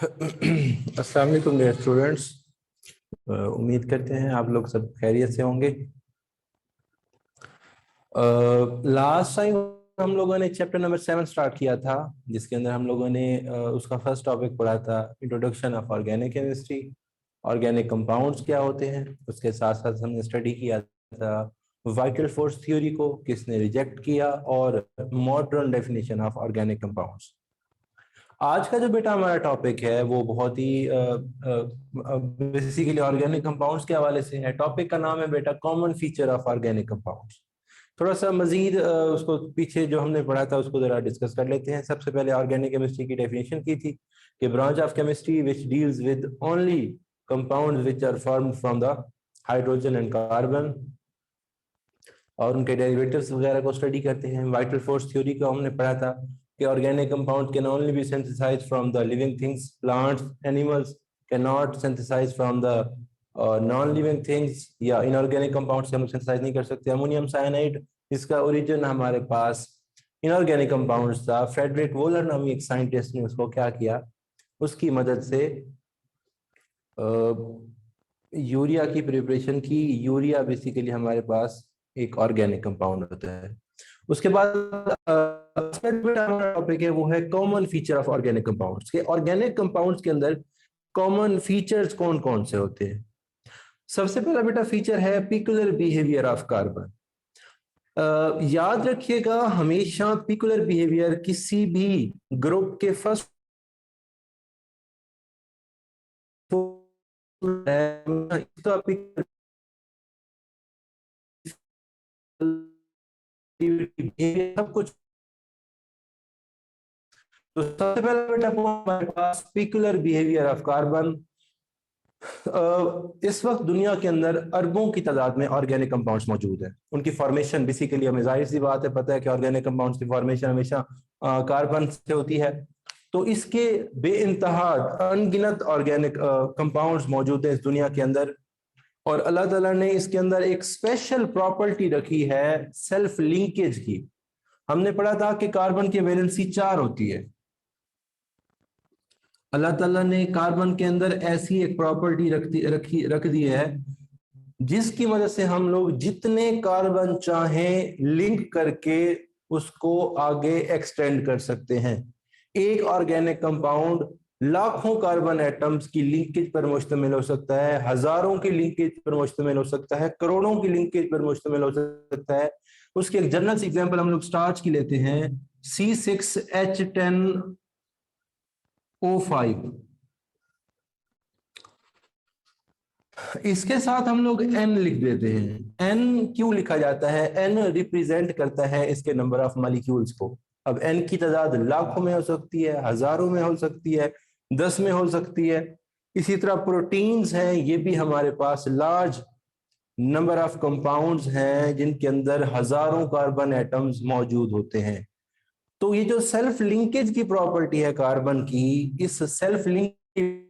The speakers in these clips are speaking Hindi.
अस्सलाम वालेकुम डियर स्टूडेंट्स। उम्मीद करते हैं आप लोग सब खैरियत से होंगे। लास्ट टाइम हम लोगों ने चैप्टर नंबर 7 स्टार्ट किया था, जिसके अंदर हम लोगों ने उसका फर्स्ट टॉपिक पढ़ा था, introduction of organic chemistry. Organic compounds क्या होते हैं, उसके साथ साथ हमने स्टडी किया था वाइटल फोर्स थ्योरी को किसने रिजेक्ट किया, और modern definition of organic compounds. आज का जो बेटा हमारा टॉपिक है वो बहुत ही बेसिकली ऑर्गेनिक कंपाउंड्स के हवाले से है। टॉपिक का नाम है बेटा common feature of organic compounds. थोड़ा सा मजीद उसको पीछे जो हमने पढ़ा था उसको जरा डिस्कस कर लेते हैं। सबसे पहले ऑर्गेनिक केमिस्ट्री की डेफिनेशन की थी कि branch of chemistry which deals with only compounds which are formed from the hydrogen and carbon, और उनके डेरिवेटिव्स वगैरह को स्टडी करते हैं। वाइटल फोर्स थ्योरी को हमने पढ़ा था कि organic compound can only be synthesised from the living things, plants, animals can not synthesise from the non living things, या इनऑर्गेनिक कंपाउंड से हम सिंथेसाइज नहीं कर सकते। अमोनियम साइनाइड, इसका ओरिजिन हमारे पास इनऑर्गेनिक कंपाउंड्स था। फ्रेडरिक वोलर नामी एक साइंटिस्ट ने उसको क्या किया, उसकी मदद से यूरिया की प्रिपरेशन की। यूरिया बेसिकली हमारे पास एक ऑर्गेनिक कंपाउंड होता है। उसके बाद हमारा टॉपिक है वो है common feature of organic compounds के। ऑर्गेनिक कंपाउंड्स के अंदर कॉमन फीचर्स कौन कौन से होते हैं। सबसे पहला बेटा फीचर है पिकुलर बिहेवियर ऑफ कार्बन। याद रखिएगा हमेशा पिकुलर बिहेवियर किसी भी ग्रुप के फर्स्ट सब कुछ। तो सबसे पहला बेटा हमारे पास पिकुलर बिहेवियर ऑफ कार्बन। इस वक्त दुनिया के अंदर अरबों की तादाद में ऑर्गेनिक कंपाउंड्स मौजूद हैं। उनकी फॉर्मेशन बेसिकली हमें जाहिर सी बात है पता है कि ऑर्गेनिक कंपाउंड्स की फॉर्मेशन हमेशा कार्बन से होती है। तो इसके बेइंतहा अनगिनत ऑर्गेनिक कंपाउंड्स मौजूद हैं इस दुनिया के अंदर, और अल्लाह ताला ने इसके अंदर एक स्पेशल प्रॉपर्टी रखी है सेल्फ लिंकेज की। हमने पढ़ा था कि कार्बन की वैलेंसी 4 होती है। अल्लाह ताला ने कार्बन के अंदर ऐसी एक प्रॉपर्टी रख दी है जिसकी मदद से हम लोग जितने कार्बन चाहें लिंक करके उसको आगे एक्सटेंड कर सकते हैं। एक ऑर्गेनिक कंपाउंड लाखों कार्बन एटम्स की लिंकेज पर मुश्तमिल हो सकता है, हजारों की लिंकेज पर मुश्तमिल हो सकता है, करोड़ों की लिंकेज पर मुश्तमिल हो सकता है। उसकी एक जनरल सी एग्जांपल हम लोग स्टार्च की लेते हैं, C6H10O5। इसके साथ हम लोग n लिख देते हैं। n क्यों लिखा जाता है? n रिप्रेजेंट करता है इसके नंबर ऑफ मॉलिक्यूल्स को। अब n की तादाद लाखों में हो सकती है, हजारों में हो सकती है, 10 में हो सकती है। इसी तरह प्रोटीन्स हैं, ये भी हमारे पास लार्ज नंबर ऑफ कंपाउंड्स हैं जिनके अंदर हजारों कार्बन एटम्स मौजूद होते हैं। तो ये जो सेल्फ लिंकेज की प्रॉपर्टी है कार्बन की, इस self linkage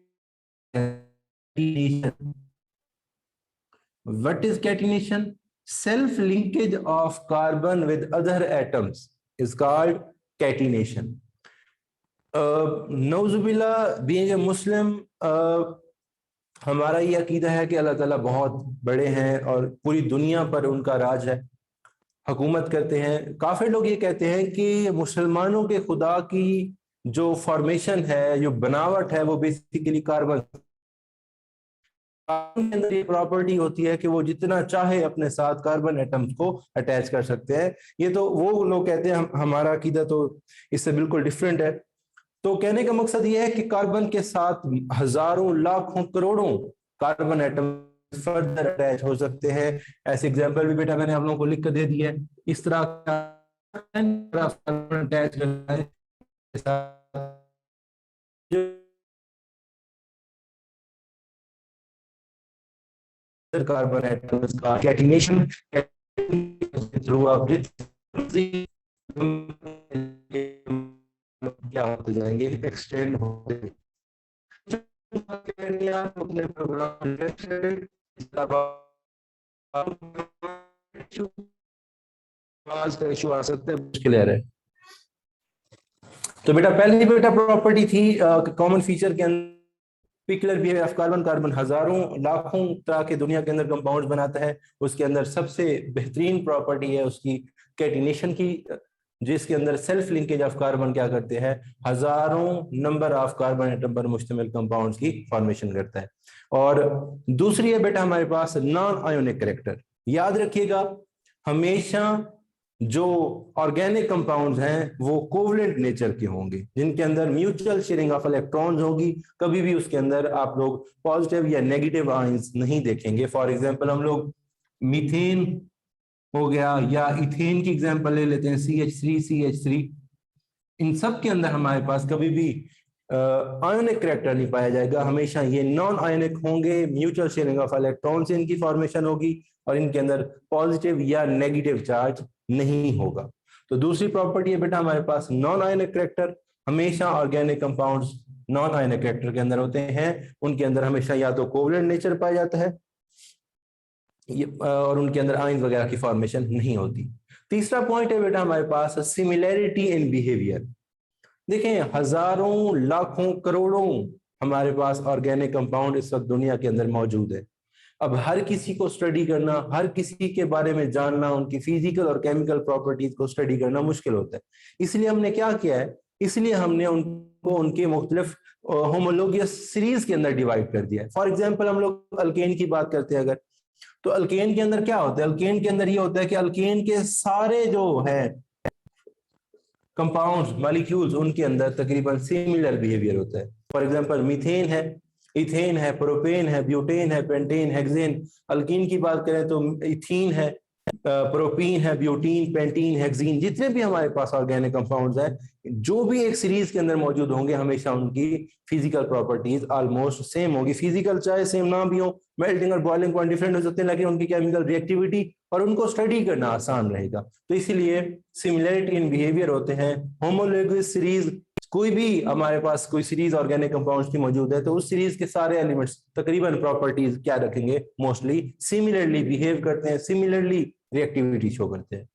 What is catenation? Self-linkage of carbon with other atoms is called catenation. नौजुबिल्ला being a Muslim, हमारा ये अकीदा है कि अल्लाह ताला बहुत बड़े हैं और पूरी दुनिया पर उनका राज है, हुकूमत करते हैं। काफी लोग ये कहते हैं कि मुसलमानों के खुदा की जो फॉर्मेशन है, जो बनावट है, वो बेसिकली कार्बन कार्बन के अंदर ये प्रॉपर्टी होती है कि वो जितना चाहे अपने साथ कार्बन एटम्स को अटैच कर सकते हैं। ये तो वो लोग कहते हैं, हमारा अकीदा तो इससे बिल्कुल डिफरेंट है। तो कहने का मकसद ये है कि कार्बन के साथ हजारों, लाखों, करोड़ों कार्बन एटम फर्दर अटैच हो सकते हैं। ऐसे एग्जांपल भी बेटा मैंने आप लोगों को लिख कर दे दिया है। इस तरह कार्बन अटैच करता है कार्बन एटम्स का कैटिनेशन थ्रू अ क्या होते जाएंगे, एक्सटेंड होते अपने प्रोग्राम का इशू आ सकता है, मुश्किल है। तो बेटा पहली बेटा प्रॉपर्टी थी कॉमन फीचर के अंदर peculiar behaviour of carbon. Carbon हजारों लाखों तरह के दुनिया के अंदर कंपाउंड्स बनाता है। उसके अंदर सबसे बेहतरीन प्रॉपर्टी है उसकी कैटिनेशन की, जिसके अंदर सेल्फ लिंकेज ऑफ कार्बन क्या करते हैं, हजारों नंबर ऑफ कार्बन एटम पर मुश्तमिल कंपाउंड्स की फॉर्मेशन करता है। और दूसरी है बेटा हमारे पास नॉन आयोनिक कैरेक्टर। याद रखिएगा हमेशा जो ऑर्गेनिक कंपाउंड्स हैं वो कोवलेंट नेचर के होंगे, जिनके अंदर म्यूचुअल शेयरिंग ऑफ इलेक्ट्रॉन्स होगी। कभी भी उसके अंदर आप लोग पॉजिटिव या नेगेटिव आयंस नहीं देखेंगे। फॉर एग्जांपल हम लोग मीथेन हो गया या इथेन की एग्जांपल ले लेते हैं, CH3 इन सब के अंदर हमारे पास कभी भी आयोनिक कैरेक्टर नहीं पाया जाएगा। हमेशा ये नॉन आयोनिक होंगे, म्यूचुअल शेयरिंग ऑफ इलेक्ट्रॉन से इनकी फॉर्मेशन होगी और इनके अंदर पॉजिटिव या नेगेटिव चार्ज नहीं होगा। तो दूसरी प्रॉपर्टी है बेटा हमारे पास नॉन आयोनिक कैरेक्टर। हमेशा organic compounds non ionic character के अंदर होते हैं, उनके अंदर हमेशा या तो कोवलेंट नेचर पाया जाता है और उनके अंदर आयन वगैरह की फॉर्मेशन नहीं होती। तीसरा पॉइंट है बेटा हमारे पास सिमिलैरिटी इन बिहेवियर। देखें हजारों लाखों करोड़ों हमारे पास ऑर्गेनिक कंपाउंड इस वक्त दुनिया के अंदर मौजूद है। अब हर किसी को स्टडी करना, हर किसी के बारे में जानना, उनकी फिजिकल और केमिकल प्रॉपर्टीज को स्टडी करना मुश्किल होता है। इसलिए हमने क्या किया है, इसलिए हमने उनको उनके मुख्तलिफ होमोलोगियस सीरीज के अंदर डिवाइड कर दिया है। फॉर एग्जाम्पल हम लोग अल्केन की बात करते हैं अगर, तो अल्केन के अंदर क्या होता है, अल्केन के अंदर ये होता है कि अल्केन के सारे जो है कंपाउंड्स मॉलिक्यूल्स उनके अंदर तकरीबन सिमिलर बिहेवियर होता है। फॉर एग्जांपल मीथेन है, इथेन है, प्रोपेन है, ब्यूटेन है, पेंटेन, हेक्सेन। अल्कीन की बात करें तो इथीन है, प्रोपीन है, ब्यूटीन, पेंटीन, हेक्सीन। जितने भी हमारे पास ऑर्गेनिक कंपाउंड्स हैं जो भी एक सीरीज के अंदर मौजूद होंगे हमेशा उनकी फिजिकल प्रॉपर्टीज ऑलमोस्ट सेम होगी। फिजिकल चाहे सेम ना भी हो, मेल्टिंग और बॉइलिंग पॉइंट डिफरेंट हो सकते हैं, लेकिन उनकी केमिकल रिएक्टिविटी और उनको स्टडी करना आसान रहेगा। तो इसीलिए सिमिलरिटी इन बिहेवियर होते हैं। होमोलोगस सीरीज, कोई भी हमारे पास कोई सीरीज ऑर्गेनिक कंपाउंड्स की मौजूद है तो उस सीरीज के सारे एलिमेंट्स तकरीबन प्रॉपर्टीज क्या रखेंगे, मोस्टली सिमिलरली बिहेव करते हैं, सिमिलरली रिएक्टिविटी शो करते हैं।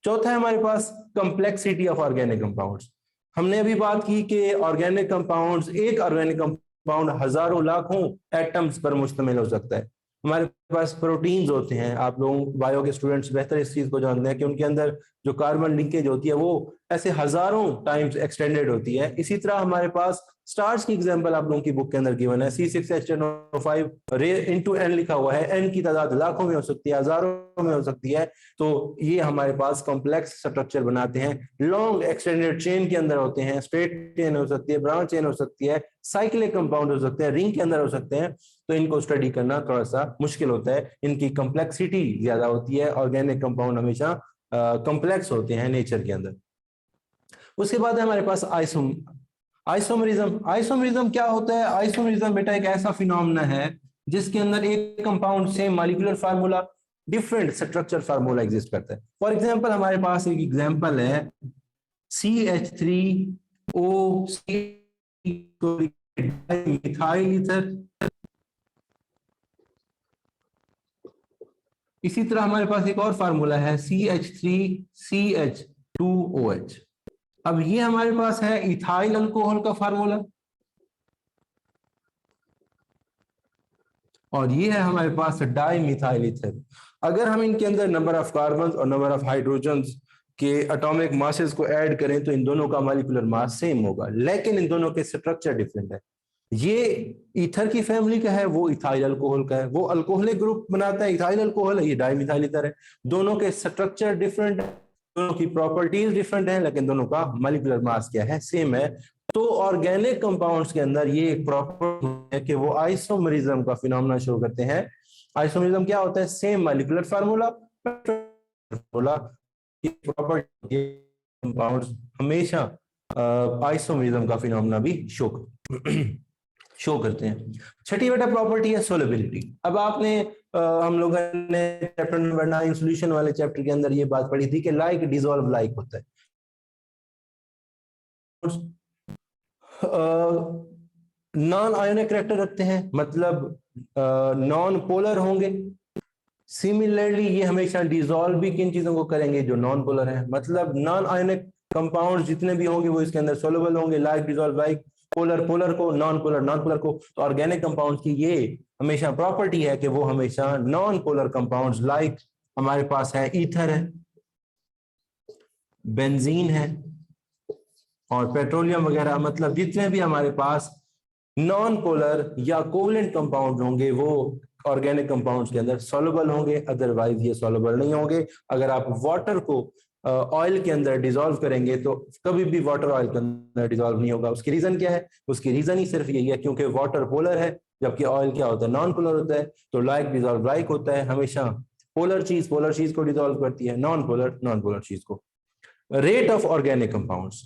चौथा है हमारे पास कंप्लेक्सिटी ऑफ ऑर्गेनिक कंपाउंड्स। हमने अभी बात की कि ऑर्गेनिक कंपाउंड्स, एक ऑर्गेनिक कंपाउंड हजारों लाखों एटम्स पर मुश्तमिल हो सकता है। हमारे पास प्रोटीन्स होते हैं, आप लोग बायो के स्टूडेंट्स बेहतर इस चीज को जानते हैं कि उनके अंदर जो कार्बन लिंकेज होती है वो ऐसे हजारों टाइम्स एक्सटेंडेड होती है। इसी तरह हमारे पास स्टार्च की एग्जांपल आप लोगों की बुक के अंदर गिवन है, C6H10O5 रे इंटू एन लिखा हुआ है। एन की तादाद लाखों में हो सकती है, हजारों में हो सकती है। तो ये हमारे पास कॉम्प्लेक्स स्ट्रक्चर बनाते हैं, लॉन्ग एक्सटेंडेड चेन के अंदर होते हैं। स्ट्रेट चेन हो सकती है, ब्रांच चेन हो सकती है, साइक्लिक कंपाउंड हो सकते हैं, रिंग के अंदर हो सकते हैं। तो इनको स्टडी करना थोड़ा सा मुश्किल होता है, इनकी कॉम्प्लेक्सिटी ज्यादा होती है। ऑर्गेनिक कंपाउंड हमेशा कॉम्प्लेक्स होते हैं नेचर के अंदर। उसके बाद है हमारे पास आइसोमरिज्म। आइसोमरिज्म क्या होता है? आइसोमरिज्म बेटा एक ऐसा फिनोमेना है जिसके अंदर एक compound same molecular formula different structure formula exist करता है। फॉर एग्जांपल हमारे पास एक एग्जांपल है CH3O मिथाइल ईथर। इसी तरह हमारे पास एक और फार्मूला है CH3CH2OH। अब ये हमारे पास है इथाइल अल्कोहल का फार्मूला और ये है हमारे पास डाई मिथाइल ईथर। अगर हम इनके अंदर नंबर ऑफ कार्बन और नंबर ऑफ हाइड्रोजन्स के एटॉमिक मासेस को ऐड करें तो इन दोनों का मॉलिक्यूलर मास सेम होगा, लेकिन इन दोनों के स्ट्रक्चर डिफरेंट है। ये ईथर की फैमिली का है, वो इथाइल अल्कोहल का है। वो अल्कोहलिक ग्रुप बनाता है, इथाइल अल्कोहल है, ये डाई मिथाइल ईथर है। दोनों के स्ट्रक्चर डिफरेंट है, दोनों की प्रॉपर्टीज डिफरेंट है, लेकिन दोनों का मॉलिक्यूलर मास क्या है, सेम है। तो ऑर्गेनिक कंपाउंड्स के अंदर ये एक प्रॉपर्टी है कि वो आइसोमरिज्म का फिनोमेना शो करते हैं। आइसोमरिज्म क्या होता है? Same molecular formula property compounds हमेशा आइसोमरिज्म का फिनोमेना भी शो करते हैं। छठी बेटा प्रॉपर्टी है सोलेबिलिटी। अब आपने हम लोगों ने चैप्टर नंबर 9 सॉल्यूशन वाले चैप्टर के अंदर ये बात पढ़ी थी कि लाइक डिसॉल्व लाइक होता है। नॉन आयोनिक कैरेक्टर रखते हैं, मतलब नॉन पोलर होंगे। सिमिलरली ये हमेशा डिसॉल्व भी किन चीजों को करेंगे? जो नॉन पोलर है। मतलब नॉन आयोनिक कंपाउंड जितने भी होंगे वो इसके अंदर सोलबल होंगे, like dissolve like, polar polar को, नॉन पोलर नॉन पोलर को। तो ऑर्गेनिक कंपाउंड की ये हमेशा प्रॉपर्टी है कि वो हमेशा नॉन पोलर कंपाउंड्स लाइक हमारे पास है ईथर है, बेंजीन है और पेट्रोलियम वगैरह, मतलब जितने भी हमारे पास नॉन पोलर या कोवलेंट कंपाउंड होंगे वो ऑर्गेनिक कंपाउंड्स के अंदर सॉल्युबल होंगे, अदरवाइज ये सॉल्युबल नहीं होंगे। अगर आप वाटर को ऑयल के अंदर डिसॉल्व करेंगे तो कभी भी वाटर ऑयल के अंदर डिसॉल्व नहीं होगा। उसकी रीजन क्या है? उसकी रीजन ही सिर्फ यही है क्योंकि वाटर पोलर है जबकि ऑयल क्या होता है? नॉन पोलर होता है। तो लाइक डिसॉल्व लाइक होता है, हमेशा पोलर चीज को डिसॉल्व करती है, नॉन पोलर चीज को। रेट ऑफ ऑर्गेनिक कंपाउंड्स,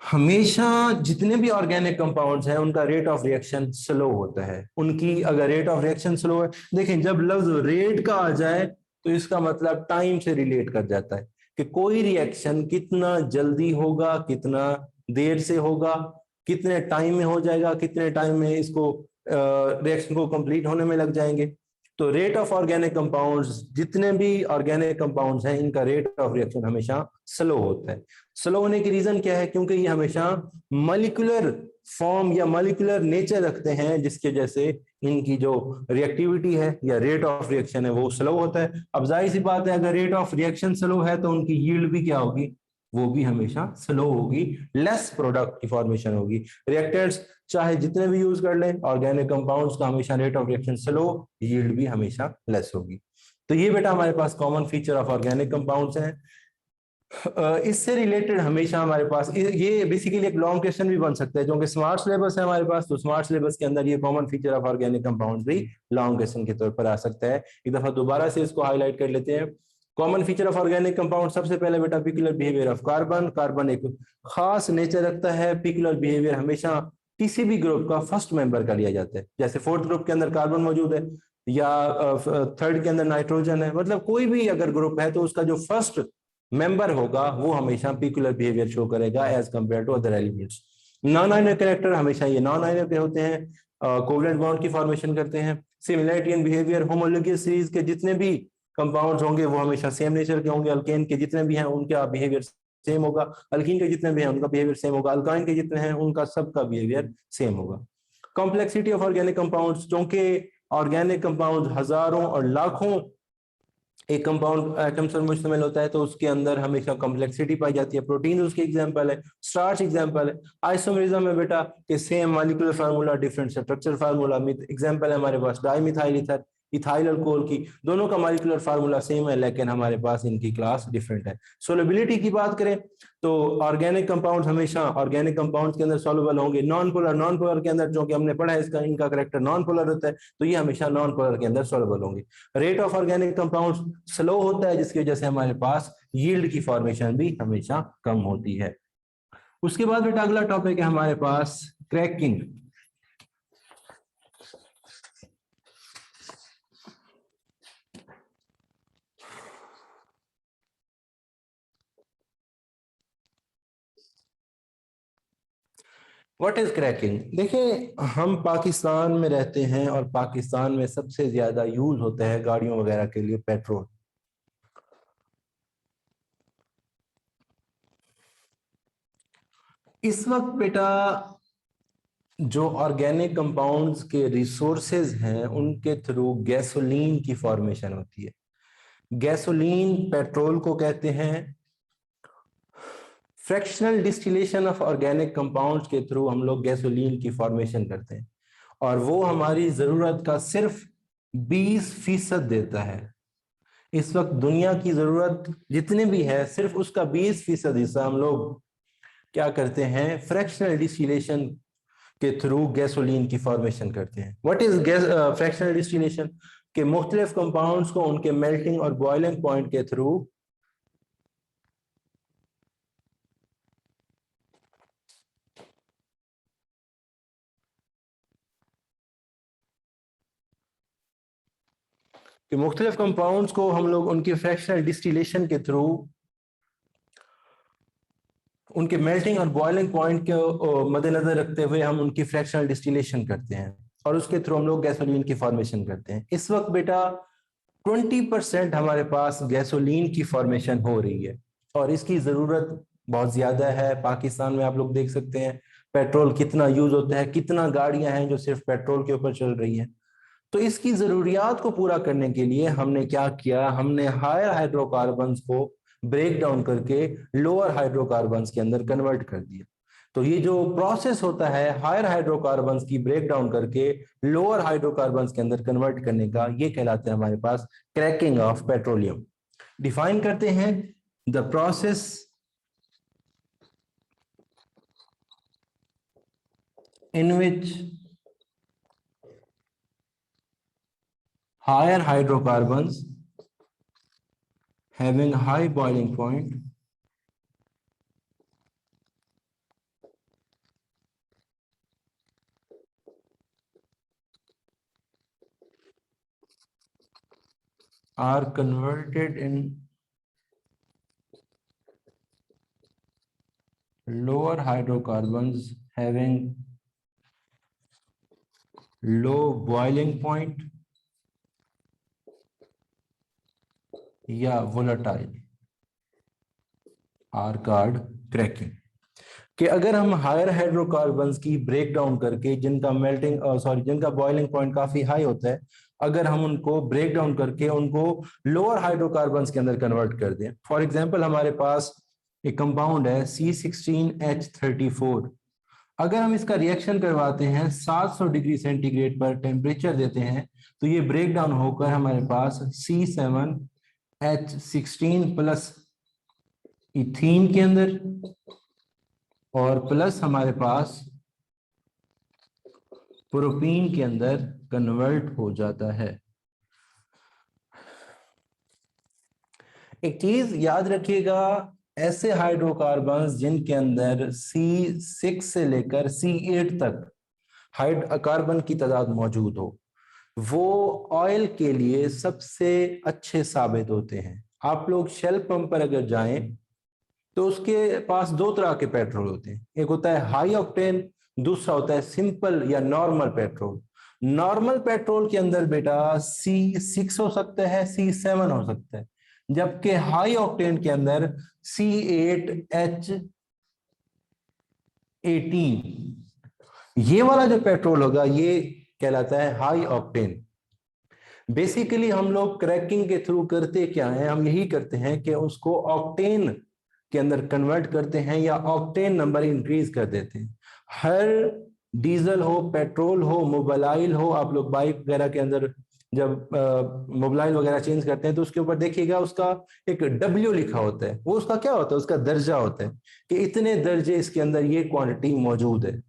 हमेशा जितने भी ऑर्गेनिक कंपाउंड्स हैं उनका रेट ऑफ रिएक्शन स्लो होता है। उनकी अगर रेट ऑफ रिएक्शन स्लो है, देखें जब लफ्ज रेट का आ जाए तो इसका मतलब टाइम से रिलेट कर जाता है कि कोई रिएक्शन कितना जल्दी होगा, कितना देर से होगा, कितने टाइम में हो जाएगा, कितने टाइम में इसको रिएक्शन को कंप्लीट होने में लग जाएंगे। तो रेट ऑफ ऑर्गेनिक कंपाउंड्स, जितने भी ऑर्गेनिक कंपाउंड्स हैं इनका रेट ऑफ रिएक्शन हमेशा स्लो होता है। स्लो होने की रीजन क्या है? क्योंकि ये हमेशा मॉलिक्यूलर फॉर्म या मॉलिक्यूलर नेचर रखते हैं जिसके वजह से इनकी जो रिएक्टिविटी है या रेट ऑफ रिएक्शन है वो स्लो होता है। अब जाहिर सी बात है अगर रेट ऑफ रिएक्शन स्लो है तो उनकी यील्ड भी क्या होगी? वो भी हमेशा स्लो होगी, लेस प्रोडक्ट की फॉर्मेशन होगी। रिएक्टेंट्स चाहे जितने भी यूज कर लें, ऑर्गेनिक कंपाउंड्स का हमेशा rate of reaction slow, yield भी हमेशा लेस होगी। तो ये बेटा हमारे पास common feature of organic compounds हैं। इससे रिलेटेड हमेशा हमारे पास ये बेसिकली एक लॉन्ग क्वेश्चन भी बन सकता है क्योंकि स्मार्ट सिलेबस है हमारे पास, तो स्मार्ट सिलेबस के अंदर ये common feature of organic compounds भी लॉन्ग क्वेश्चन के तौर पर आ सकता है। एक दफा दोबारा से इसको हाईलाइट कर लेते हैं। Common feature of organic compound, सबसे पहले बेटा peculiar behaviour of carbon. Carbon एक खास नेचर रखता है। पिकुलर बिहेवियर हमेशा किसी भी ग्रुप का फर्स्ट मेंबर का लिया जाता है, जैसे फोर्थ ग्रुप के अंदर कार्बन मौजूद है या थर्ड के अंदर नाइट्रोजन है, मतलब कोई भी अगर ग्रुप है तो उसका जो फर्स्ट मेंबर होगा वो हमेशा पिकुलर बिहेवियर शो करेगा as compare to other elements. Non आयनर कैरेक्टर, हमेशा ये नॉन आयनर के होते हैं, कोवलेंट बॉन्ड की फॉर्मेशन करते हैं। Similarity in behaviour, homologous series के जितने भी कंपाउंड्स होंगे वो हमेशा सेम नेचर के होंगे। अल्केन के जितने भी हैं उनका बिहेवियर सेम होगा, अल्कीन के जितने भी हैं उनका बिहेवियर सेम होगा, अल्काइन के जितने हैं उनका सबका बिहेवियर सेम होगा। कॉम्प्लेक्सिटी ऑफ ऑर्गेनिक कंपाउंड्स, क्योंकि ऑर्गेनिक कंपाउंड हजारों और लाखों एक कंपाउंड एटम्स पर मुश्तमिल होता है तो उसके अंदर हमेशा कॉम्प्लेक्सिटी पाई जाती है। प्रोटीन उसकी एग्जांपल है, स्टार्च एग्जांपल है। आइसोमेरिज्म में बेटा कि same molecular formula different structure formula. Example है हमारे पास डाइमिथाइल ईथर, इथाइल अल्कोहल की, दोनों का मॉलिक्यूलर फार्मूला सेम है लेकिन हमारे पास इनकी क्लास डिफरेंट है। सोलबिलिटी की बात करें तो ऑर्गेनिक कंपाउंड्स हमेशा ऑर्गेनिक कंपाउंड्स के अंदर सॉल्युबल होंगे। नॉन पोलर के अंदर, जो कि हमने पढ़ा है इसका इनका करेक्टर नॉन पोलर होता है, तो ये हमेशा नॉन पोलर के अंदर सॉल्युबल होंगे। Rate of organic compounds slow होता है जिसकी वजह से हमारे पास यील्ड की फॉर्मेशन भी हमेशा कम होती है। उसके बाद बेटा अगला टॉपिक है हमारे पास क्रैकिंग। What is cracking? देखिए हम पाकिस्तान में रहते हैं और पाकिस्तान में सबसे ज्यादा यूज होता है गाड़ियों वगैरह के लिए पेट्रोल। इस वक्त बेटा जो ऑर्गेनिक कंपाउंड्स के रिसोर्सेज हैं उनके थ्रू गैसोलीन की फॉर्मेशन होती है। गैसोलीन पेट्रोल को कहते हैं। Fractional distillation of organic compounds के थ्रू हम लोग गैसोलीन की फॉर्मेशन करते हैं और वो हमारी जरूरत का सिर्फ 20% देता है। इस वक्त दुनिया की जरूरत जितने भी है सिर्फ उसका 20% हिस्सा हम लोग क्या करते हैं? फ्रैक्शनल डिस्टिलेशन के थ्रू गैसोलीन की फॉर्मेशन करते हैं। What is fractional distillation? के मुख्तलिफ कंपाउंड्स को उनके मेल्टिंग और बॉइलिंग पॉइंट के थ्रू कि मुख्तलिफ कंपाउंड्स को हम लोग उनके फ्रैक्शनल डिस्टिलेशन के थ्रू उनके मेल्टिंग और बॉइलिंग पॉइंट के मद्देनजर रखते हुए हम उनकी फ्रैक्शनल डिस्टिलेशन करते हैं और उसके थ्रू हम लोग गैसोलीन की फॉर्मेशन करते हैं। इस वक्त बेटा 20% हमारे पास गैसोलीन की फॉर्मेशन हो रही है। और इसकी ज़रूरत बहुत ज़्यादा है। पाकिस्तान में आप लोग देख सकते हैं पेट्रोल कितना यूज़ होता है, कितना गाड़ियां हैं जो सिर्फ पेट्रोल के ऊपर चल रही हैं। तो इसकी ज़रूरियात को पूरा करने के लिए हमने क्या किया, हमने हायर हाइड्रोकार्बन्स को ब्रेक डाउन करके लोअर हाइड्रोकार्बन्स के अंदर कन्वर्ट कर दिया। तो ये जो प्रोसेस होता है हायर हाइड्रोकार्बन्स की ब्रेक डाउन करके लोअर हाइड्रोकार्बन्स के अंदर कन्वर्ट करने का, ये कहलाते हैं हमारे पास क्रैकिंग ऑफ पेट्रोलियम। डिफाइन करते हैं the process in which higher hydrocarbons having high boiling point are converted in lower hydrocarbons having low boiling point या volatile are called cracking। कि अगर हम हायर हाइड्रोकार्बन्स की ब्रेक डाउन करके जिनका जिनका बॉइलिंग पॉइंट काफी हाई होता है, अगर हम उनको ब्रेक डाउन करके उनको लोअर हाइड्रोकार्बन्स के अंदर कन्वर्ट कर दें। फॉर एग्जांपल हमारे पास एक कंपाउंड है C16H34। अगर हम इसका रिएक्शन करवाते हैं 700 डिग्री सेंटीग्रेड पर टेम्परेचर देते हैं, तो ये ब्रेक डाउन होकर हमारे पास C7H16 प्लस इथीन के अंदर और प्लस हमारे पास प्रोपीन के अंदर कन्वर्ट हो जाता है। एक चीज याद रखिएगा, ऐसे हाइड्रोकार्बन्स जिनके अंदर C6 से लेकर C8 तक हाइड्रोकार्बन की तादाद मौजूद हो, वो ऑयल के लिए सबसे अच्छे साबित होते हैं। आप लोग शेल पंप पर अगर जाएं तो उसके पास दो तरह के पेट्रोल होते हैं, एक होता है हाई ऑक्टेन, दूसरा होता है सिंपल या नॉर्मल पेट्रोल। नॉर्मल पेट्रोल के अंदर बेटा C6 हो सकता है, C7 हो सकता है, जबकि हाई ऑक्टेन के अंदर C8H18, ये वाला जो पेट्रोल होगा ये कहलाता है हाई ऑक्टेन। बेसिकली हम लोग क्रैकिंग के थ्रू करते क्या है, हम यही करते हैं कि उसको ऑक्टेन के अंदर कन्वर्ट करते हैं या ऑक्टेन नंबर इंक्रीज कर देते हैं। हर डीजल हो, पेट्रोल हो, मोबाइल हो, आप लोग बाइक वगैरह के अंदर जब मोबाइल वगैरह चेंज करते हैं तो उसके ऊपर देखिएगा उसका एक W लिखा होता है। वो उसका क्या होता है, उसका दर्जा होता है कि इतने दर्जे इसके अंदर ये क्वांटिटी मौजूद है।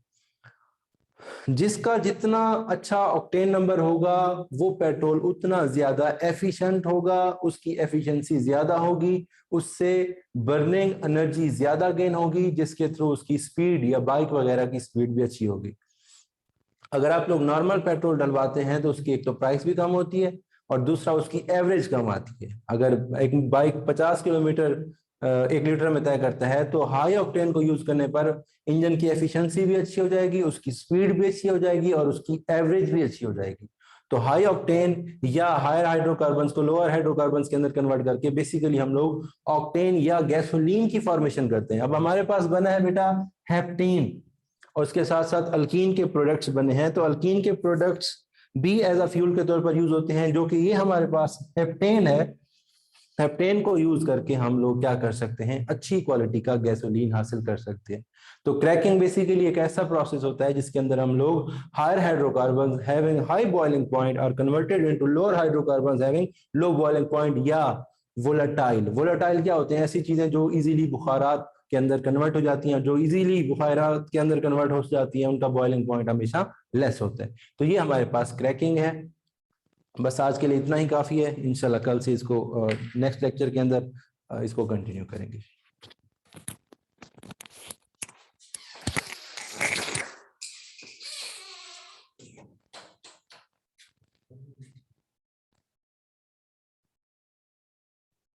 जिसका जितना अच्छा ऑक्टेन नंबर होगा वो पेट्रोल उतना ज्यादा एफिशिएंट होगा, उसकी एफिशिएंसी ज्यादा होगी, उससे बर्निंग एनर्जी ज्यादा गेन होगी, जिसके थ्रू उसकी स्पीड या बाइक वगैरह की स्पीड भी अच्छी होगी। अगर आप लोग नॉर्मल पेट्रोल डलवाते हैं तो उसकी एक तो प्राइस भी कम होती है और दूसरा उसकी एवरेज कम आती है। अगर एक बाइक 50 किलोमीटर 1 लीटर में तय करता है तो हाई ऑक्टेन को यूज करने पर इंजन की एफिशिएंसी भी अच्छी हो जाएगी, उसकी स्पीड भी अच्छी हो जाएगी और उसकी एवरेज भी अच्छी हो जाएगी। तो हाई ऑक्टेन या हायर हाइड्रोकार्बन्स को लोअर हाइड्रोकार्बन्स के अंदर कन्वर्ट करके बेसिकली हम लोग ऑक्टेन या गैसोलीन की फॉर्मेशन करते हैं। अब हमारे पास बना है बेटा हेप्टेन और उसके साथ साथ अल्कीन के प्रोडक्ट्स बने हैं, तो अल्कीन के प्रोडक्ट्स भी एज अ फ्यूल के तौर पर यूज होते हैं, जो कि ये हमारे पास हेप्टेन है। हेप्टेन को यूज करके हम लोग क्या कर सकते हैं, अच्छी क्वालिटी का गैसोलीन हासिल कर सकते हैं। तो क्रैकिंग बेसिकली एक ऐसा प्रोसेस होता है जिसके अंदर हम लोग higher hydrocarbons having high boiling point are converted into lower hydrocarbons having low boiling point या वोलेटाइल। वोलेटाइल क्या होते हैं, ऐसी चीजें जो इजीली बुखारात के अंदर कन्वर्ट हो जाती हैं, जो इजीली बुखारात के अंदर कन्वर्ट हो जाती हैं, उनका बॉइलिंग पॉइंट हमेशा लेस होता है। तो ये हमारे पास क्रैकिंग है। बस आज के लिए इतना ही काफी है। इंशाल्लाह कल से इसको नेक्स्ट लेक्चर के अंदर इसको कंटिन्यू करेंगे।